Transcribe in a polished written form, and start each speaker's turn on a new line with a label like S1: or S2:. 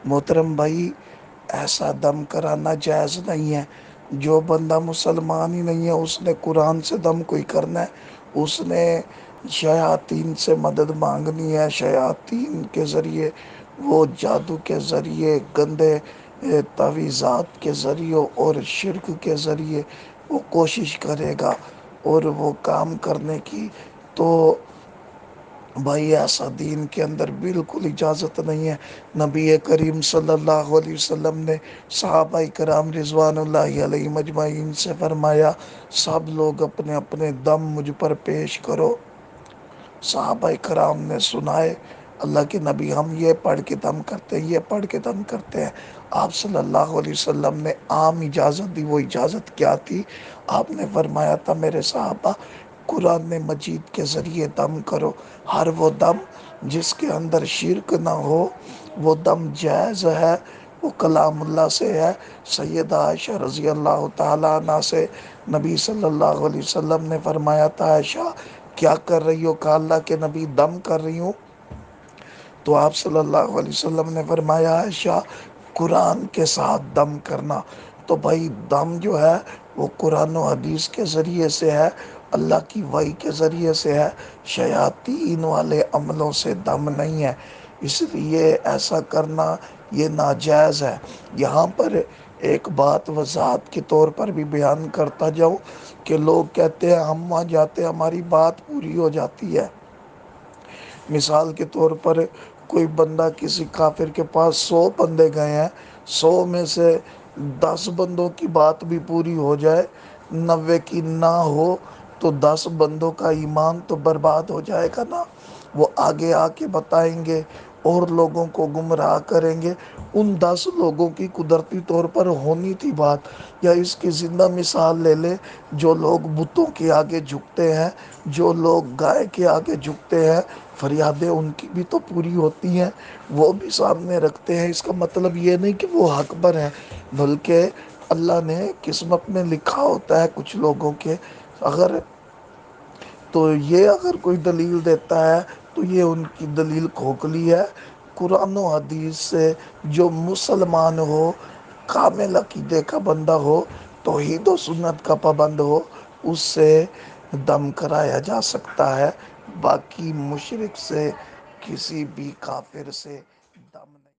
S1: محترم بھائی، ایسا دم کرانا جائز نہیں ہے۔ جو بندہ مسلمان ہی نہیں ہے اس نے قرآن سے دم کوئی کرنا ہے، اس نے شیاطین سے مدد مانگنی ہے، شیاطین کے ذریعے، وہ جادو کے ذریعے، گندے تعویذات کے ذریعے اور شرک کے ذریعے وہ کوشش کرے گا اور وہ کام کرنے کی، تو بھائی ایسا دین کے اندر بالکل اجازت نہیں ہے۔ نبی کریم صلی اللہ علیہ وسلم نے صحابہ کرام رضوان اللہ علیہ مجمعین سے فرمایا، سب لوگ اپنے اپنے دم مجھ پر پیش کرو۔ صحابہ کرام نے سنائے، اللہ کے نبی ہم یہ پڑھ کے دم کرتے ہیں، یہ پڑھ کے دم کرتے ہیں۔ آپ صلی اللہ علیہ وسلم نے عام اجازت دی۔ وہ اجازت کیا تھی؟ آپ نے فرمایا تھا، میرے صحابہ قرآن مجید کے ذریعے دم کرو۔ ہر وہ دم جس کے اندر شرک نہ ہو وہ دم جائز ہے، وہ کلام اللہ سے ہے۔ سیدہ عائشہ رضی اللہ تعالیٰ عنہ سے نبی صلی اللہ علیہ وسلم نے فرمایا تھا، عائشہ کیا کر رہی ہو؟ کہا اللہ کے نبی دم کر رہی ہوں۔ تو آپ صلی اللہ علیہ وسلم نے فرمایا، عائشہ قرآن کے ساتھ دم کرنا۔ تو بھائی دم جو ہے وہ قرآن و حدیث کے ذریعے سے ہے، اللہ کی وحی کے ذریعے سے ہے، شیاطین والے عملوں سے دم نہیں ہے۔ اس لیے ایسا کرنا یہ ناجائز ہے۔ یہاں پر ایک بات وضاحت کے طور پر بھی بیان کرتا جاؤں کہ لوگ کہتے ہیں ہم وہاں جاتے ہیں ہماری بات پوری ہو جاتی ہے۔ مثال کے طور پر کوئی بندہ کسی کافر کے پاس 100 بندے گئے ہیں، 100 میں سے 10 بندوں کی بات بھی پوری ہو جائے، 90 کی نہ ہو، تو 10 بندوں کا ایمان تو برباد ہو جائے گا نا۔ وہ آگے آ کے بتائیں گے اور لوگوں کو گمراہ کریں گے۔ ان 10 لوگوں کی قدرتی طور پر ہونی تھی بات۔ یا اس کی زندہ مثال لے لے، جو لوگ بتوں کے آگے جھکتے ہیں، جو لوگ گائے کے آگے جھکتے ہیں، فریادیں ان کی بھی تو پوری ہوتی ہیں، وہ بھی سامنے رکھتے ہیں۔ اس کا مطلب یہ نہیں کہ وہ حق پر ہیں، بلکہ اللہ نے قسمت میں لکھا ہوتا ہے کچھ لوگوں کے۔ تو یہ اگر کوئی دلیل دیتا ہے تو یہ ان کی دلیل کھوکھلی ہے۔ قرآن و حدیث سے جو مسلمان ہو، کامل عقیدے کا بندہ ہو، توحید و سنت کا پابند ہو، اس سے دم کرایا جا سکتا ہے۔ باقی مشرک سے، کسی بھی کافر سے